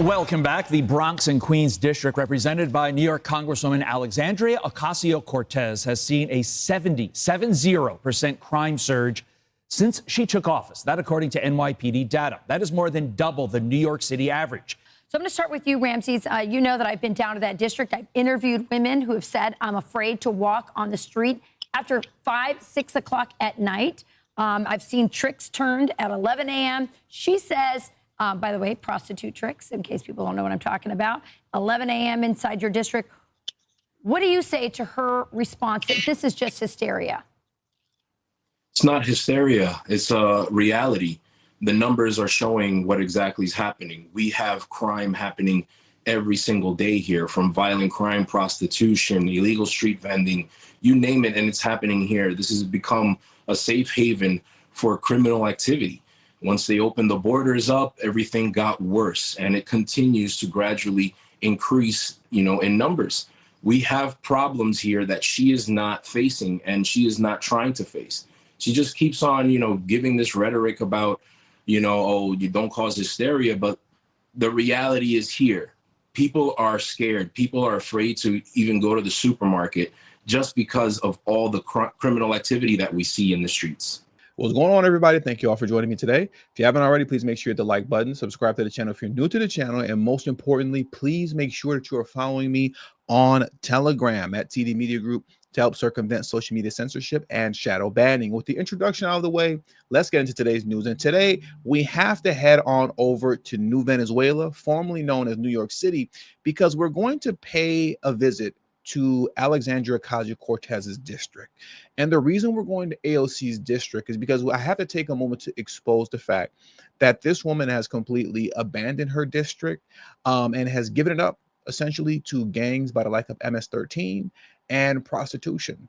Welcome back. The Bronx and Queens district, represented by New York Congresswoman Alexandria Ocasio-Cortez, has seen a 70% crime surge since she took office. That according to NYPD data. That is more than double the New York City average. So I'm going to start with you, Ramses. You know that I've been down to that district. I've interviewed women who have said, I'm afraid to walk on the street after 5, 6 o'clock at night. I've seen tricks turned at 11 a.m. She says, by the way, prostitute tricks, in case people don't know what I'm talking about, 11 a.m. inside your district. What do you say to her response that this is just hysteria? It's not hysteria. It's a reality. The numbers are showing what exactly is happening. We have crime happening every single day here, from violent crime, prostitution, illegal street vending, you name it, and it's happening here. This has become a safe haven for criminal activity. Once they opened the borders up, everything got worse, and it continues to gradually increase, in numbers. We have problems here that she is not facing, and she is not trying to face. She just keeps on, giving this rhetoric about, oh, you don't cause hysteria, but the reality is here. People are scared. People are afraid to even go to the supermarket just because of all the criminal activity that we see in the streets. What's going on, everybody? Thank you all for joining me today. If you haven't already, please make sure you hit the like button, subscribe to the channel if you're new to the channel, and most importantly, please make sure that you are following me on Telegram at TD Media Group to help circumvent social media censorship and shadow banning. With the introduction out of the way, let's get into today's news. And today, we have to head on over to New Venezuela, formerly known as New York City, because we're going to pay a visit to Alexandria Ocasio-Cortez's district. And the reason we're going to AOC's district is because I have to take a moment to expose the fact that this woman has completely abandoned her district and has given it up essentially to gangs by the like of MS-13 and prostitution.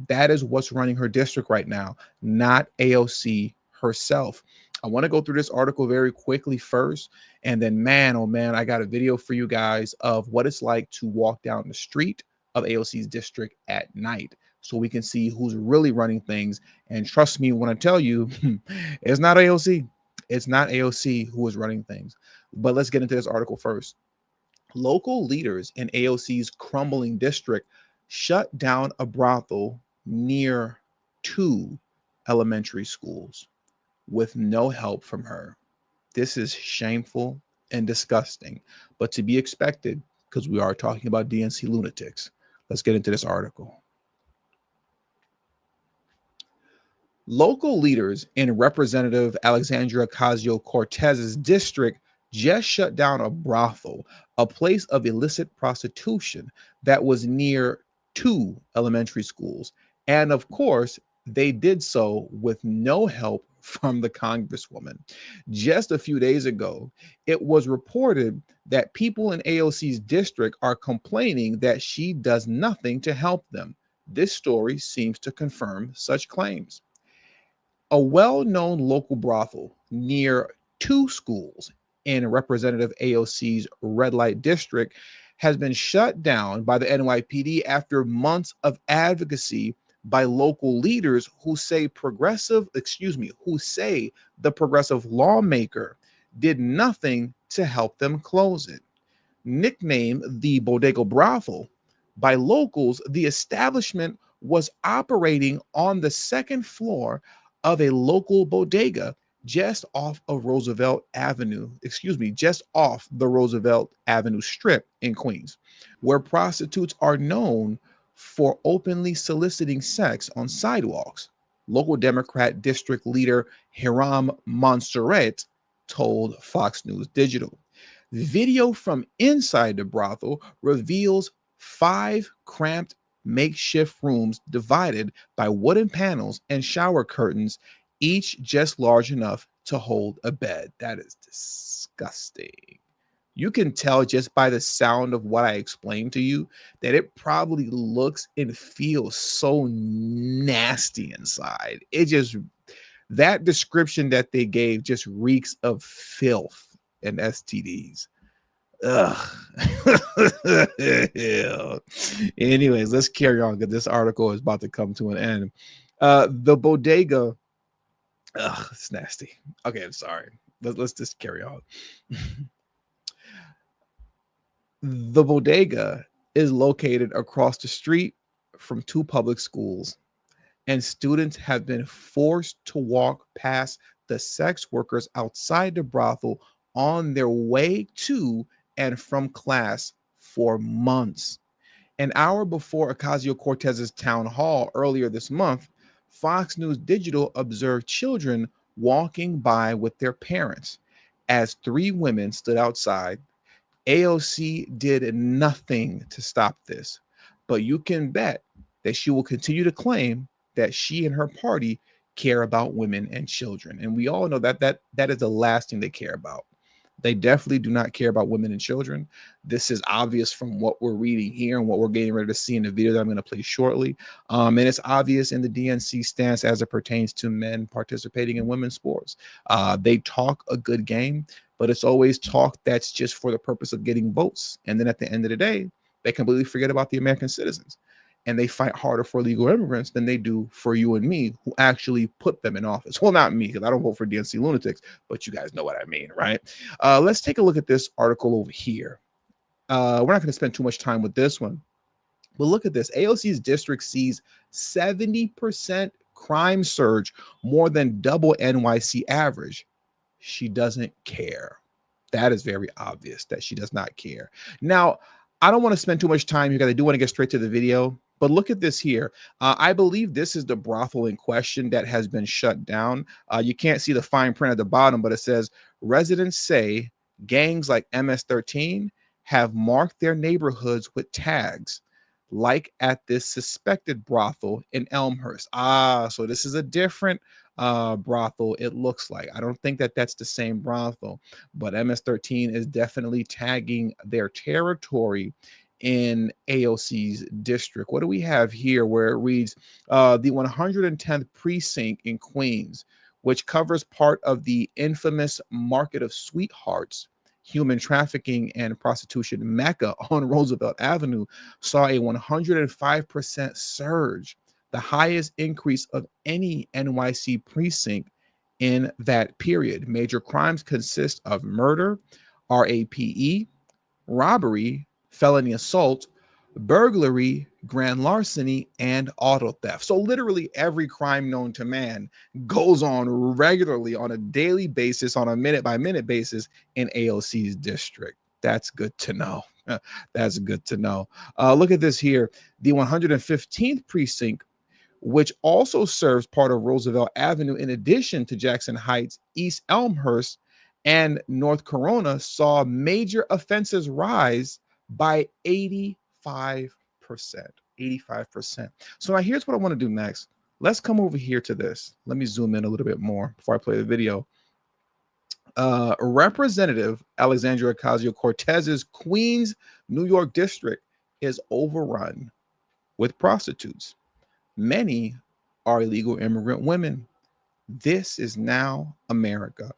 That is what's running her district right now, not AOC herself. I want to go through this article very quickly first, and then man, oh man, I got a video for you guys of what it's like to walk down the street of AOC's district at night, so we can see who's really running things. And trust me when I tell you, it's not AOC. It's not AOC who is running things. But let's get into this article first. Local leaders in AOC's crumbling district shut down a brothel near 2 elementary schools with no help from her. This is shameful and disgusting, but to be expected because we are talking about DNC lunatics. Let's get into this article. Local leaders in Representative Alexandria Ocasio-Cortez's district just shut down a brothel, a place of illicit prostitution that was near 2 elementary schools. And of course, they did so with no help from the Congresswoman. Just a few days ago, it was reported that people in AOC's district are complaining that she does nothing to help them. This story seems to confirm such claims. A well-known local brothel near 2 schools in Representative AOC's red light district has been shut down by the NYPD after months of advocacy by local leaders who say the progressive lawmaker did nothing to help them close it. Nicknamed the Bodega Brothel by locals, the establishment was operating on the 2nd floor of a local bodega just off the Roosevelt Avenue strip in Queens, where prostitutes are known for openly soliciting sex on sidewalks. Local Democrat district leader Hiram Monserrat told Fox News Digital. Video from inside the brothel reveals 5 cramped makeshift rooms divided by wooden panels and shower curtains, each just large enough to hold a bed. That is disgusting. You can tell just by the sound of what I explained to you that it probably looks and feels so nasty inside. That description that they gave just reeks of filth and STDs. Ugh. Anyways, let's carry on because this article is about to come to an end. The bodega, it's nasty. Okay, I'm sorry. Let's just carry on. The bodega is located across the street from two public schools, and students have been forced to walk past the sex workers outside the brothel on their way to and from class for months. An hour before Ocasio-Cortez's town hall earlier this month, Fox News Digital observed children walking by with their parents as three women stood outside. AOC did nothing to stop this, but you can bet that she will continue to claim that she and her party care about women and children. And we all know that that is the last thing they care about. They definitely do not care about women and children. This is obvious from what we're reading here and what we're getting ready to see in the video that I'm going to play shortly. And it's obvious in the DNC stance as it pertains to men participating in women's sports. They talk a good game, but it's always talk that's just for the purpose of getting votes. And then at the end of the day, they completely forget about the American citizens. And they fight harder for illegal immigrants than they do for you and me, who actually put them in office. Well, not me, because I don't vote for DNC lunatics, but you guys know what I mean, right? Let's take a look at this article over here. We're not going to spend too much time with this one, but look at this. AOC's district sees 70% crime surge, more than double NYC average. She doesn't care. That is very obvious that she does not care. Now, I don't want to spend too much time here because I do want to get straight to the video. But look at this here. I believe this is the brothel in question that has been shut down. You can't see the fine print at the bottom, but it says residents say gangs like MS-13 have marked their neighborhoods with tags, like at this suspected brothel in Elmhurst. So this is a different brothel, it looks like. I don't think that that's the same brothel, but MS-13 is definitely tagging their territory in AOC's district. What do we have here where it reads the 110th precinct in Queens, which covers part of the infamous market of sweethearts, human trafficking and prostitution Mecca on Roosevelt Avenue, saw a 105% surge, the highest increase of any NYC precinct in that period. Major crimes consist of murder, RAPE, robbery, felony assault, burglary, grand larceny, and auto theft. So literally every crime known to man goes on regularly on a daily basis, on a minute-by-minute basis in AOC's district. That's good to know. That's good to know. Look at this here. The 115th precinct, which also serves part of Roosevelt Avenue in addition to Jackson Heights, East Elmhurst, and North Corona, saw major offenses rise by 85%. 85%. So now here's what I want to do next. Let's come over here to this. Let me zoom in a little bit more before I play the video. Representative Alexandria Ocasio-Cortez's Queens, New York district is overrun with prostitutes. Many are illegal immigrant women. This is now America.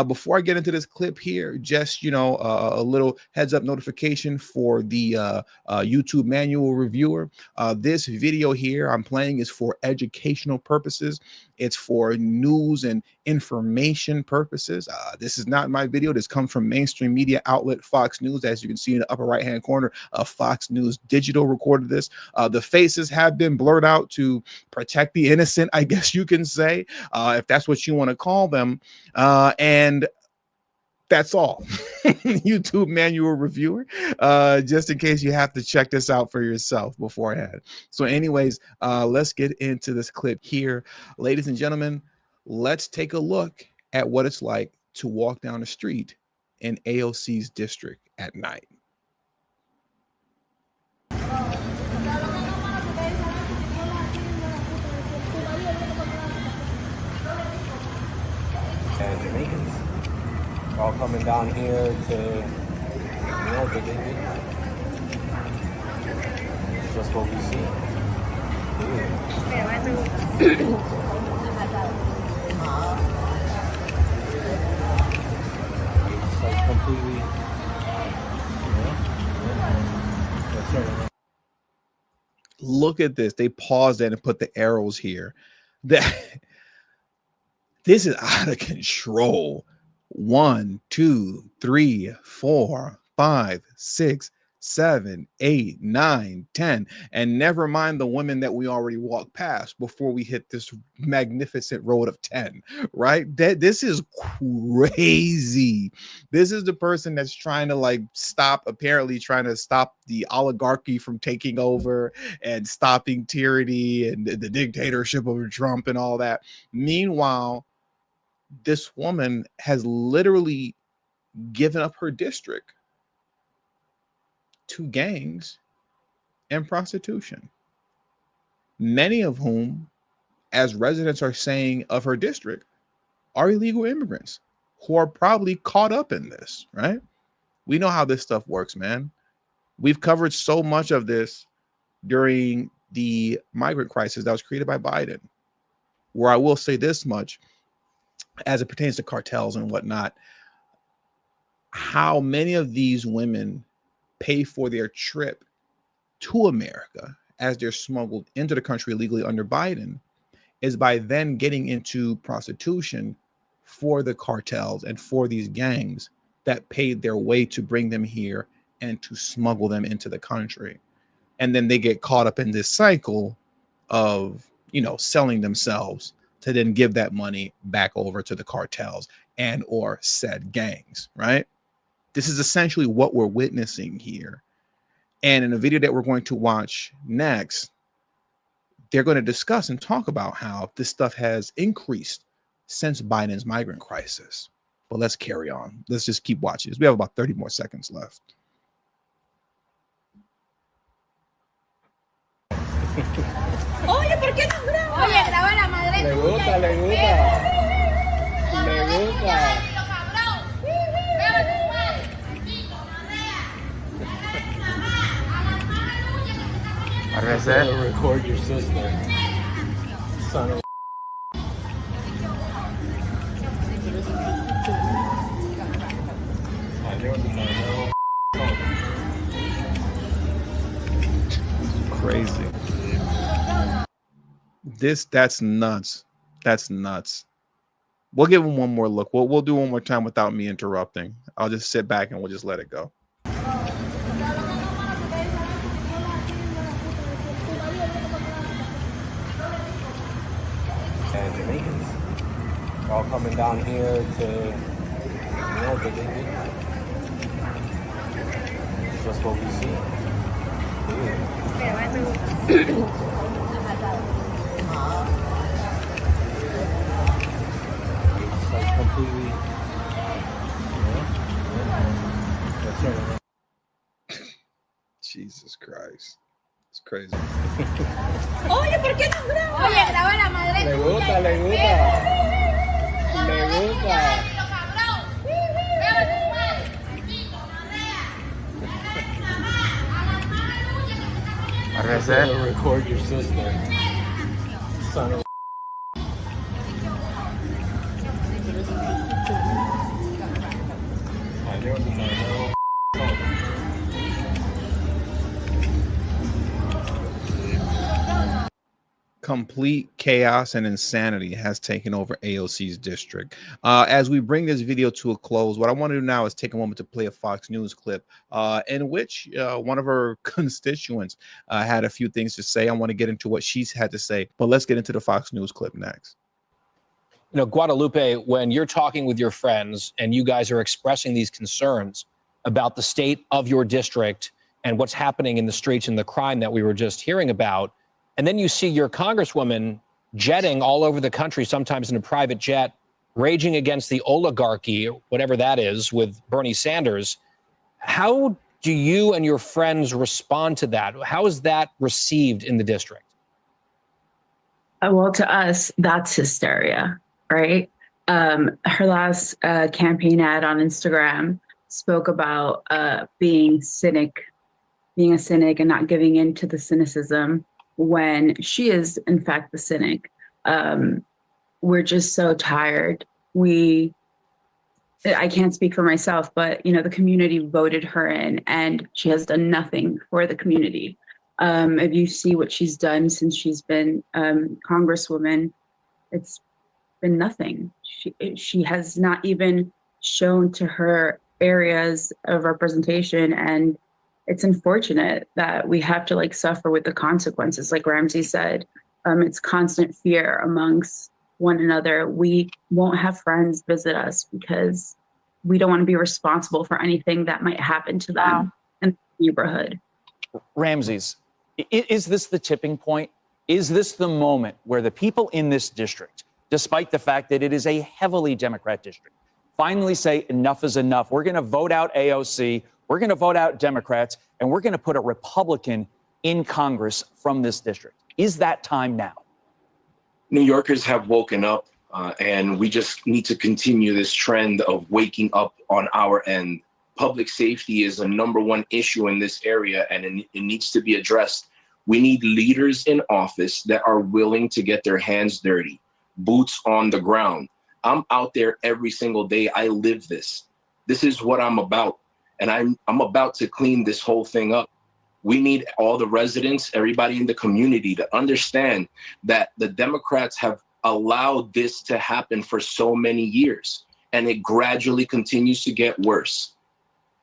Before I get into this clip here, just, a little heads up notification for the YouTube manual reviewer. This video here I'm playing is for educational purposes. It's for news and information purposes. This is not my video. This comes from mainstream media outlet Fox News. As you can see in the upper right-hand corner, Fox News Digital recorded this. The faces have been blurred out to protect the innocent, I guess you can say, if that's what you want to call them. And that's all. YouTube manual reviewer, just in case you have to check this out for yourself beforehand. So anyways, let's get into this clip here. Ladies and gentlemen, let's take a look at what it's like to walk down the street in AOC's district at night. And Jamaicans all coming down here to, it's just what we see. It's like completely, Look at this. They paused it and put the arrows here. This is out of control. 1, 2, 3, 4, 5, 6, 7, 8, 9, 10, and never mind the women that we already walked past before we hit this magnificent road of 10, right? This is crazy. This is the person that's trying to apparently trying to stop the oligarchy from taking over and stopping tyranny and the dictatorship of Trump and all that. Meanwhile, this woman has literally given up her district to gangs and prostitution, many of whom, as residents are saying of her district, are illegal immigrants who are probably caught up in this, right? We know how this stuff works, man. We've covered so much of this during the migrant crisis that was created by Biden, where I will say this much as it pertains to cartels and whatnot, how many of these women pay for their trip to America as they're smuggled into the country illegally under Biden is by then getting into prostitution for the cartels and for these gangs that paid their way to bring them here and to smuggle them into the country. And then they get caught up in this cycle of, selling themselves to then give that money back over to the cartels and or said gangs, right? This is essentially what we're witnessing here. And in the video that we're going to watch next, they're going to discuss and talk about how this stuff has increased since Biden's migrant crisis. But let's carry on. Let's just keep watching this. We have about 30 more seconds left. Oye, ¿por qué no graba? Oye, graba la madre Le tuya. gusta, le gusta. Le gusta. Record your sister. Son of Crazy. That's nuts. That's nuts. We'll give him one more look. We'll do one more time without me interrupting. I'll just sit back and we'll just let it go. and Jamaicans all coming down here to, it's just what we see. It's like completely. Jesus Christ. It's crazy. Oye, ¿por qué no graba? Oye, graba la madre Le tuya. gusta, le gusta. Le gusta. Record your sister. Son of Complete chaos and insanity has taken over AOC's district. As we bring this video to a close, what I want to do now is take a moment to play a Fox News clip in which one of her constituents had a few things to say. I want to get into what she's had to say, but let's get into the Fox News clip next. Guadalupe, when you're talking with your friends and you guys are expressing these concerns about the state of your district and what's happening in the streets and the crime that we were just hearing about, and then you see your congresswoman jetting all over the country, sometimes in a private jet, raging against the oligarchy, whatever that is, with Bernie Sanders. How do you and your friends respond to that? How is that received in the district? Well, to us, that's hysteria, right? Her last campaign ad on Instagram spoke about being a cynic and not giving in to the cynicism, when she is, in fact, the cynic. We're just so tired. I can't speak for myself, but, the community voted her in, and she has done nothing for the community. If you see what she's done since she's been Congresswoman, it's been nothing. She has not even shown to her areas of representation and it's unfortunate that we have to like suffer with the consequences. Like Ramsey said, it's constant fear amongst one another. We won't have friends visit us because we don't want to be responsible for anything that might happen to them in the neighborhood. Ramses, is this the tipping point? Is this the moment where the people in this district, despite the fact that it is a heavily Democrat district, finally say enough is enough? We're going to vote out AOC, we're going to vote out Democrats, and we're going to put a Republican in Congress from this district. Is that time now? New Yorkers have woken up, and we just need to continue this trend of waking up on our end. Public safety is a #1 issue in this area, and it needs to be addressed. We need leaders in office that are willing to get their hands dirty, boots on the ground. I'm out there every single day. I live this. This is what I'm about, and I'm about to clean this whole thing up. We need all the residents, everybody in the community to understand that the Democrats have allowed this to happen for so many years, and it gradually continues to get worse.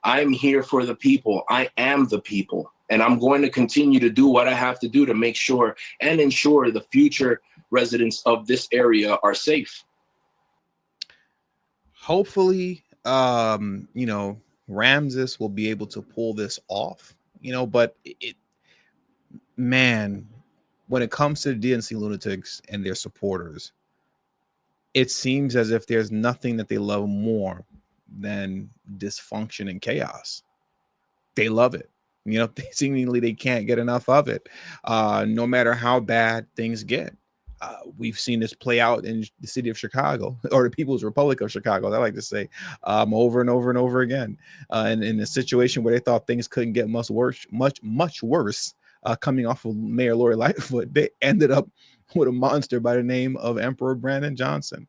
I'm here for the people. I am the people, and I'm going to continue to do what I have to do to make sure and ensure the future residents of this area are safe. Hopefully, Ramses will be able to pull this off, but man, when it comes to the DNC lunatics and their supporters, it seems as if there's nothing that they love more than dysfunction and chaos. They love it. Seemingly they can't get enough of it, no matter how bad things get. We've seen this play out in the city of Chicago, or the People's Republic of Chicago, I like to say, over and over and over again. And in a situation where they thought things couldn't get much worse, coming off of Mayor Lori Lightfoot, they ended up with a monster by the name of Emperor Brandon Johnson.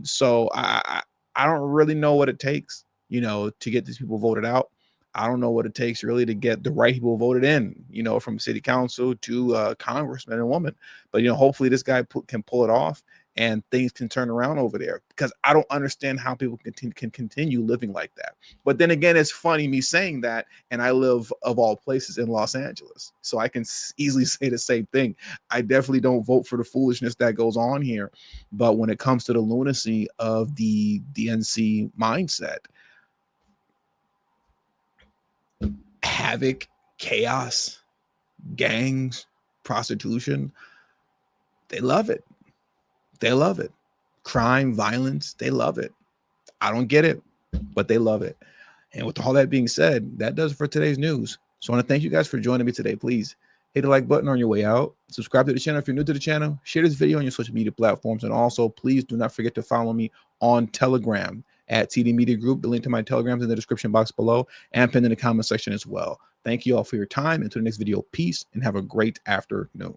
So I don't really know what it takes, to get these people voted out. I don't know what it takes really to get the right people voted in, from city council to congressman and woman. But, hopefully this guy can pull it off and things can turn around over there, because I don't understand how people can continue living like that. But then again, it's funny me saying that, and I live, of all places, in Los Angeles, so I can easily say the same thing. I definitely don't vote for the foolishness that goes on here, but when it comes to the lunacy of the DNC mindset, havoc, chaos, gangs, prostitution, they love it. They love it. Crime, violence, they love it. I don't get it, but they love it. And with all that being said, that does it for today's news. So I want to thank you guys for joining me today. Please hit the like button on your way out. Subscribe to the channel if you're new to the channel. Share this video on your social media platforms. And also, please do not forget to follow me on Telegram at TD Media Group. The link to my Telegram is in the description box below and pinned in the comment section as well. Thank you all for your time. Until the next video, peace and have a great afternoon.